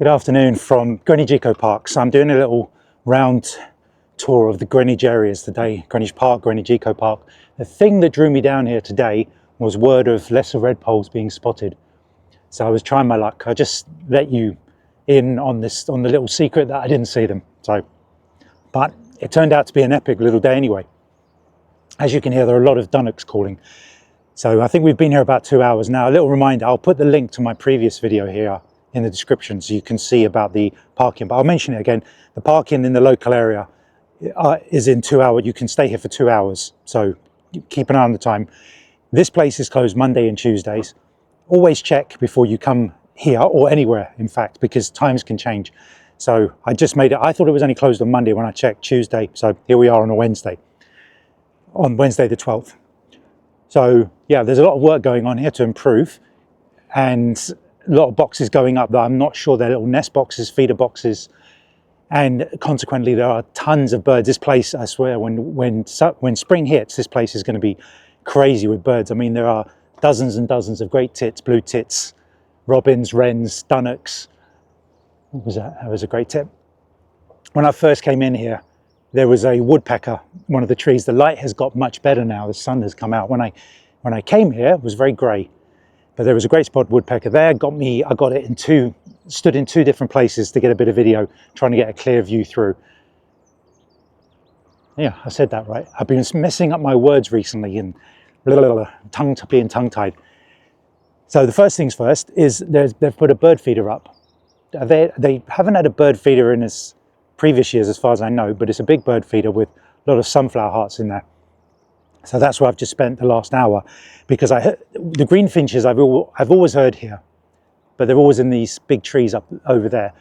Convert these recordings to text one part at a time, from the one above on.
Good afternoon from Greenwich Eco Park. So I'm doing a little round tour of the Greenwich areas today. Greenwich Park, Greenwich Eco Park. The thing that drew me down here today was word of lesser redpoles being spotted. So I was trying my luck. I just let you in on the little secret that I didn't see them. But it turned out to be an epic little day anyway. As you can hear, there are a lot of dunnocks calling. So I think we've been here about 2 hours now. A little reminder, I'll put the link to my previous video here in the description so you can see about the parking, but I'll mention it again. The parking in the local area is in 2 hours. You can stay here for 2 hours, so keep an eye on the time. This place is closed Monday and Tuesdays. Always check before you come here, or anywhere in fact, because times can change. So I just made it, I thought it was only closed on Monday when I checked Tuesday, so here we are on Wednesday the 12th. So yeah, there's a lot of work going on here to improve, and a lot of boxes going up that I'm not sure they're little nest boxes, feeder boxes, and consequently there are tons of birds. This place, I swear, when spring hits, this place is going to be crazy with birds. I mean, there are dozens and dozens of great tits, blue tits, robins, wrens, dunnocks. What was that? That was a great tip. When I first came in here, there was a woodpecker, one of the trees. The light has got much better now. The sun has come out. When I came here, it was very grey. But there was a great spot woodpecker there. I got it stood in two different places to get a bit of video, trying to get a clear view through. Yeah, I said that right. I've been messing up my words recently and being tongue-tied. So the first things first is they've put a bird feeder up. They haven't had a bird feeder in as previous years as far as I know, but it's a big bird feeder with a lot of sunflower hearts in there. So that's where I've just spent the last hour, because the greenfinches I've always heard here, but they're always in these big trees up over there.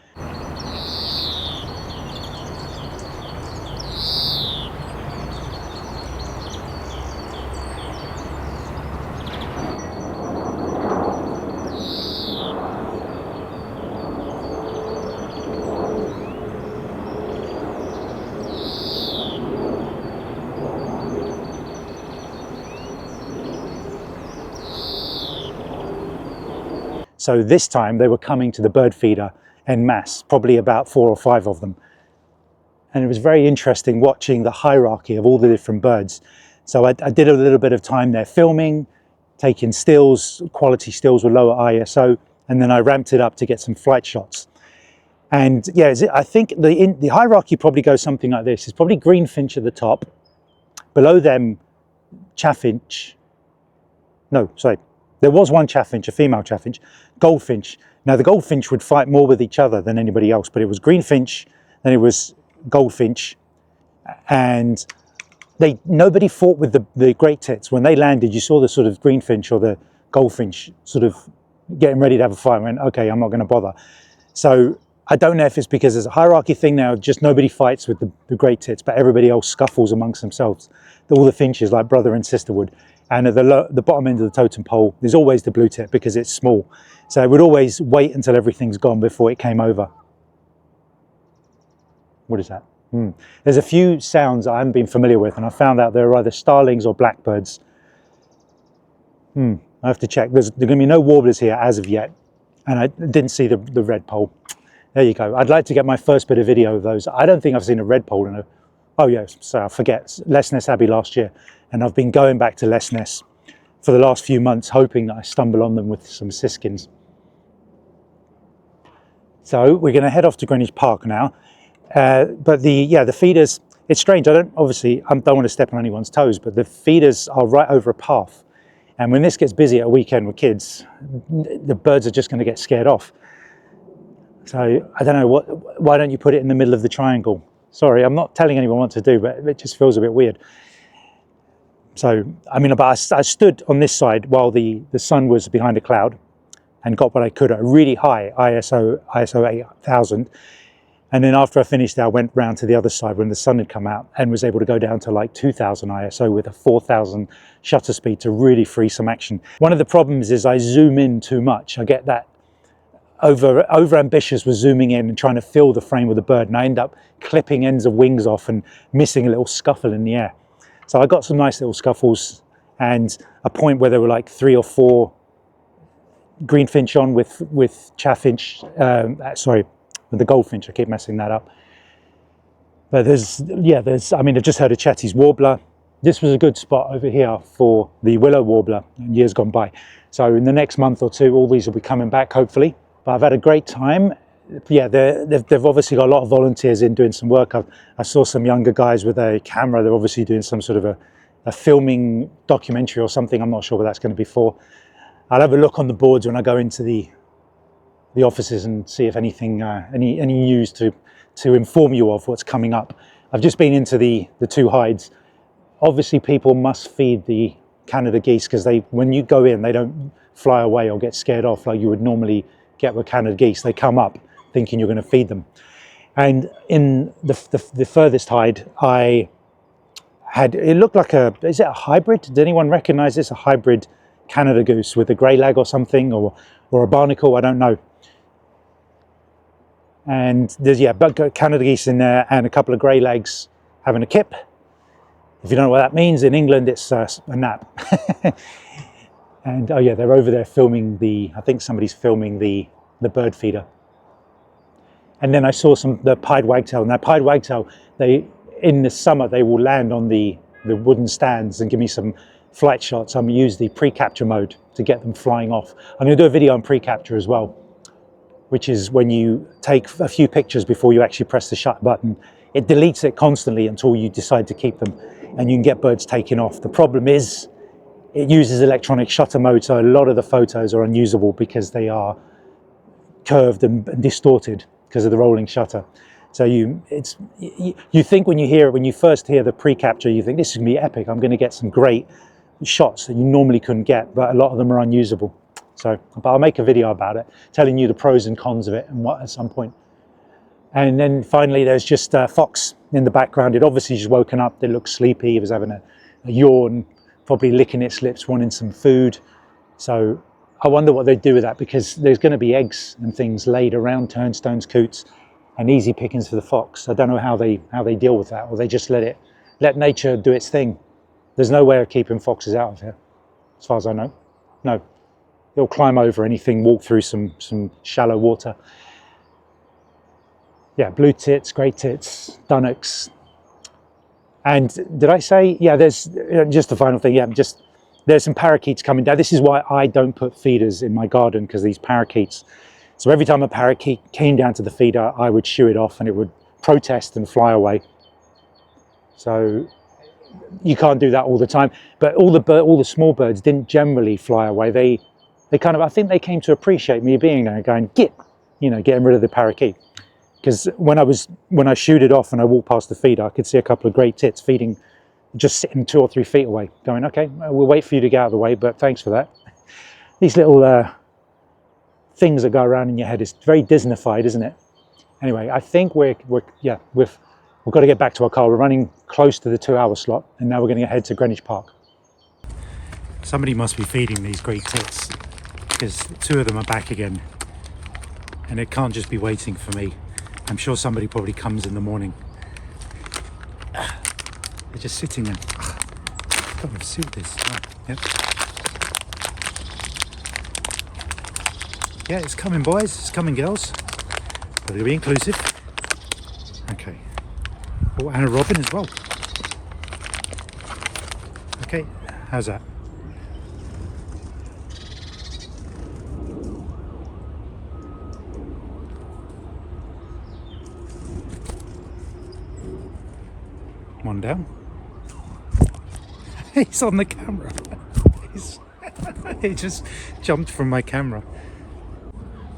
So this time they were coming to the bird feeder en masse, probably about 4 or 5 of them. And it was very interesting watching the hierarchy of all the different birds. So I did a little bit of time there filming, taking stills, quality stills with lower ISO, and then I ramped it up to get some flight shots. And yeah, I think the hierarchy probably goes something like this. It's probably greenfinch at the top, below them chaffinch, no, sorry. There was one chaffinch, a female chaffinch, goldfinch. Now the goldfinch would fight more with each other than anybody else, but it was greenfinch, then it was goldfinch, and nobody fought with the great tits. When they landed, you saw the sort of greenfinch or the goldfinch sort of getting ready to have a fight and went, okay, I'm not going to bother. So I don't know if it's because there's a hierarchy thing now, just nobody fights with the great tits, but everybody else scuffles amongst themselves. All the finches like brother and sister would. And at the bottom end of the totem pole, there's always the blue tip because it's small. So it would always wait until everything's gone before it came over. What is that? There's a few sounds I haven't been familiar with, and I found out they're either starlings or blackbirds. I have to check. There are going to be no warblers here as of yet, and I didn't see the redpole. There you go. I'd like to get my first bit of video of those. I don't think I've seen a redpole in a... Oh yes, so I forget, Les Ness Abbey last year. And I've been going back to Les Ness for the last few months, hoping that I stumble on them with some siskins. So we're going to head off to Greenwich Park now. But the feeders, it's strange. I don't want to step on anyone's toes, but the feeders are right over a path. And when this gets busy at a weekend with kids, the birds are just going to get scared off. So I don't know, why don't you put it in the middle of the triangle? Sorry, I'm not telling anyone what to do, but it just feels a bit weird. So, I mean, I stood on this side while the sun was behind a cloud and got what I could at a really high ISO 8000. And then after I finished, I went round to the other side when the sun had come out and was able to go down to like 2000 ISO with a 4000 shutter speed to really free some action. One of the problems is I zoom in too much. I get that over ambitious with zooming in and trying to fill the frame with the bird, and I end up clipping ends of wings off and missing a little scuffle in the air. So I got some nice little scuffles and a point where there were like 3 or 4 Greenfinch on with Chaffinch, sorry, with the Goldfinch. I keep messing that up. But I mean, I've just heard a Chetty's warbler. This was a good spot over here for the willow warbler in years gone by. So in the next month or two, all these will be coming back, hopefully. But I've had a great time. Yeah, they've obviously got a lot of volunteers in doing some work. I saw some younger guys with a camera. They're obviously doing some sort of a filming documentary or something. I'm not sure what that's going to be for. I'll have a look on the boards when I go into the offices and see if anything, any news to inform you of what's coming up. I've just been into the two hides. Obviously, people must feed the Canada geese because when you go in, they don't fly away or get scared off like you would normally get with Canada geese. They come up thinking you're going to feed them. And in the furthest hide, it looked like is it a hybrid? Did anyone recognize this? A hybrid Canada goose with a grey lag or something, or a barnacle, I don't know. And there's Canada geese in there and a couple of grey legs having a kip. If you don't know what that means, in England it's a nap. And oh yeah, they're over there filming I think somebody's filming the bird feeder. And then I saw the pied wagtail. Now pied wagtail, in the summer they will land on the wooden stands and give me some flight shots. I'm going to use the pre-capture mode to get them flying off. I'm going to do a video on pre-capture as well, which is when you take a few pictures before you actually press the shut button. It deletes it constantly until you decide to keep them, and you can get birds taken off. The problem is it uses electronic shutter mode, so a lot of the photos are unusable because they are curved and distorted because of the rolling shutter. So you think when you first hear the pre-capture, you think this is going to be epic. I'm going to get some great shots that you normally couldn't get, but a lot of them are unusable. So, but I'll make a video about it, telling you the pros and cons of it and what at some point. And then finally, there's just Fox in the background. It obviously just woken up. It looked sleepy. It was having a yawn, probably licking its lips, wanting some food. So I wonder what they do with that, because there's going to be eggs and things laid around turnstones, coots, and easy pickings for the fox. I don't know how they deal with that, or they just let nature do its thing. There's no way of keeping foxes out of here, as far as I know. No, they'll climb over anything, walk through some shallow water. Yeah, blue tits, grey tits, dunnocks. And did I say, yeah, there's just the final thing, yeah, there's some parakeets coming down. This is why I don't put feeders in my garden, because these parakeets. So every time a parakeet came down to the feeder, I would shoo it off and it would protest and fly away. So you can't do that all the time. But all the small birds didn't generally fly away. They kind of, I think they came to appreciate me being there, going, getting rid of the parakeet. Because when I shooed it off and I walked past the feeder, I could see a couple of great tits feeding, just sitting 2 or 3 feet away, going, okay, we'll wait for you to get out of the way, but thanks for that. These little things that go around in your head is very Disneyfied, isn't it? Anyway, I think we've got to get back to our car. We're running close to the 2-hour slot, and now we're going to head to Greenwich Park. Somebody must be feeding these great tits, because 2 of them are back again, and it can't just be waiting for me. I'm sure somebody probably comes in the morning. They're just sitting there. God, I've sealed this. Oh, yep. Yeah, it's coming, boys. It's coming, girls. But it'll be inclusive. Okay. Oh, and a robin as well. Okay, how's that? One down. He's on the camera. He just jumped from my camera.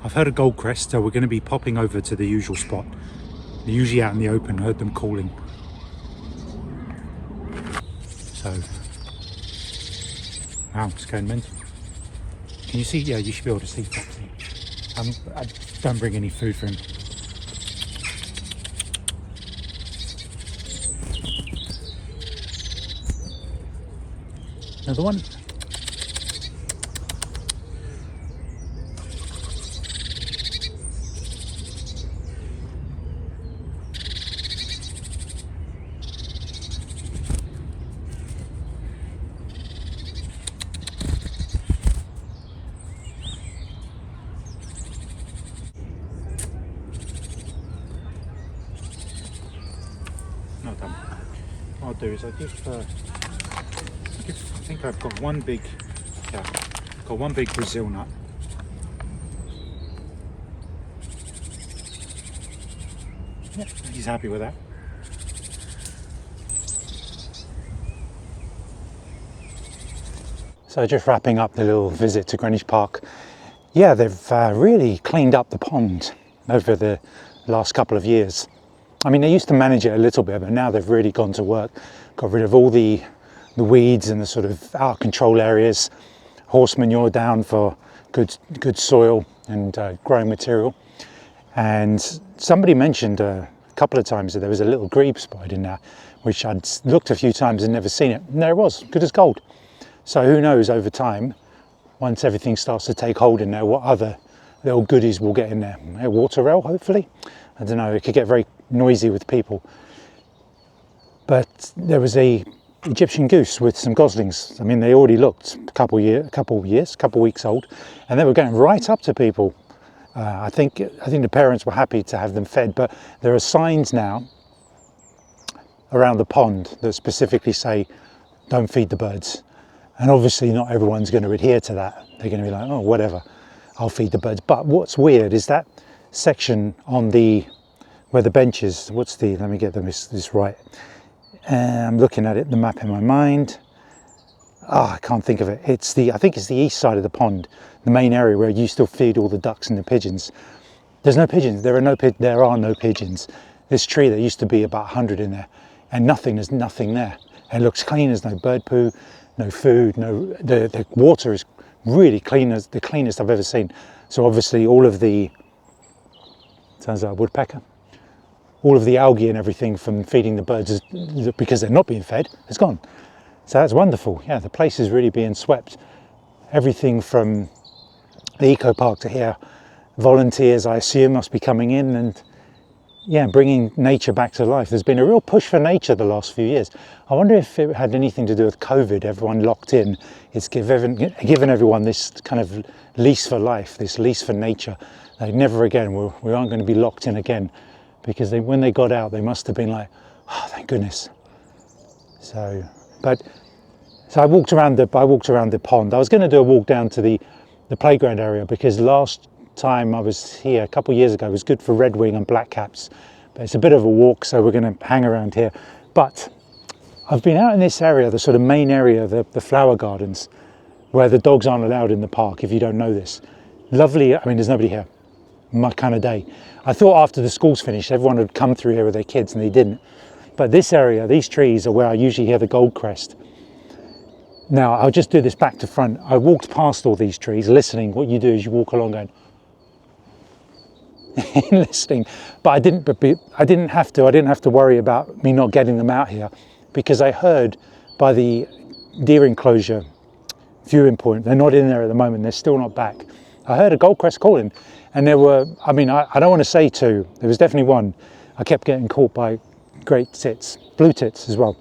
I've heard a Goldcrest, so we're going to be popping over to the usual spot. They're usually out in the open. Heard them calling. So, wow, it's going mental. Can you see? Yeah, you should be able to see Foxy. I don't bring any food for him. Another one. well done. What I'll do is I think I've got one big, got one big Brazil nut. Yep, he's happy with that. So just wrapping up the little visit to Greenwich Park. Yeah, they've really cleaned up the pond over the last couple of years. I mean, they used to manage it a little bit, but now they've really gone to work, got rid of all the weeds and the sort of out of control areas, horse manure down for good soil and growing material. And somebody mentioned a couple of times that there was a little grebe spotted in there, which I'd looked a few times and never seen it. And there it was, good as gold. So who knows, over time, once everything starts to take hold in there, what other little goodies we'll get in there. A water rail, hopefully. I don't know, it could get very noisy with people. But there was a Egyptian goose with some goslings. I mean, they already looked a couple weeks old, and they were going right up to people. I think the parents were happy to have them fed, but there are signs now around the pond that specifically say, don't feed the birds. And obviously not everyone's going to adhere to that. They're going to be like, oh, whatever, I'll feed the birds. But what's weird is that section on where the bench is, let me get this right. I'm looking at it, the map in my mind. I can't think of it. I think it's the east side of the pond, the main area where you still feed all the ducks and the pigeons. There's no pigeons, there are no pigeons. This tree, there used to be about 100 in there, and there's nothing there. It looks clean, there's no bird poo, no food, the water is really clean, as the cleanest I've ever seen. So obviously all of the, sounds like a woodpecker, all of the algae and everything from feeding the birds, because they're not being fed, is gone. So that's wonderful. Yeah, the place is really being swept. Everything from the eco park to here, volunteers I assume must be coming in and bringing nature back to life. There's been a real push for nature the last few years. I wonder if it had anything to do with COVID, everyone locked in. It's given everyone this kind of lease for life, this lease for nature. Like never again, we aren't going to be locked in again. Because when they got out, they must have been like, oh, thank goodness. So I walked around the pond. I was going to do a walk down to the playground area, because last time I was here a couple of years ago was good for redwing and blackcaps, but it's a bit of a walk, so we're going to hang around here. But I've been out in this area, the sort of main area, the flower gardens, where the dogs aren't allowed in the park, if you don't know this. Lovely, I mean, there's nobody here, my kind of day. I thought after the school's finished everyone would come through here with their kids, and they didn't. But this area, these trees are where I usually hear the Goldcrest. Now I'll just do this back to front. I walked past all these trees listening. What you do is you walk along going listening, but I didn't have to worry about me not getting them out here, because I heard by the deer enclosure viewing point, they're not in there at the moment, they're still not back. I heard a Goldcrest calling, and there were, I mean, I don't want to say two, there was definitely one. I kept getting caught by great tits, blue tits as well.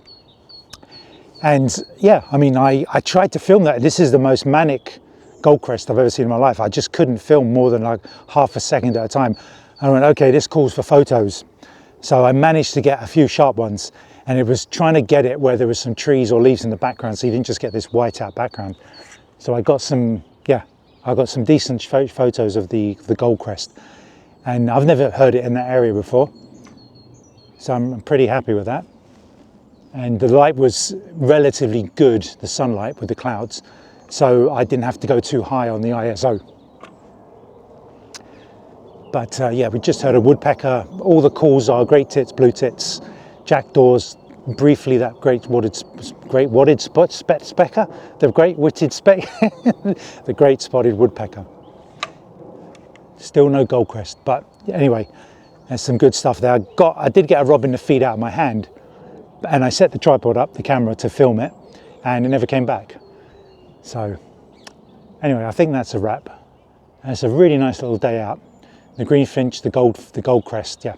And yeah, I mean, I tried to film that. This is the most manic Goldcrest I've ever seen in my life. I just couldn't film more than like half a second at a time. I went, okay, this calls for photos. So I managed to get a few sharp ones, and it was trying to get it where there was some trees or leaves in the background, so you didn't just get this white out background. So I got some decent photos of the Goldcrest, and I've never heard it in that area before. So I'm pretty happy with that. And the light was relatively good, the sunlight with the clouds, so I didn't have to go too high on the ISO. But yeah, we just heard a woodpecker. All the calls are great tits, blue tits, jackdaws, briefly that great witted specker, the great spotted woodpecker. Still no Goldcrest, but anyway, there's some good stuff there. I did get a robin to feed out of my hand, and I set the tripod up, the camera, to film it, and it never came back. So anyway, I think that's a wrap. And it's a really nice little day out. The Greenfinch, the Goldcrest, yeah,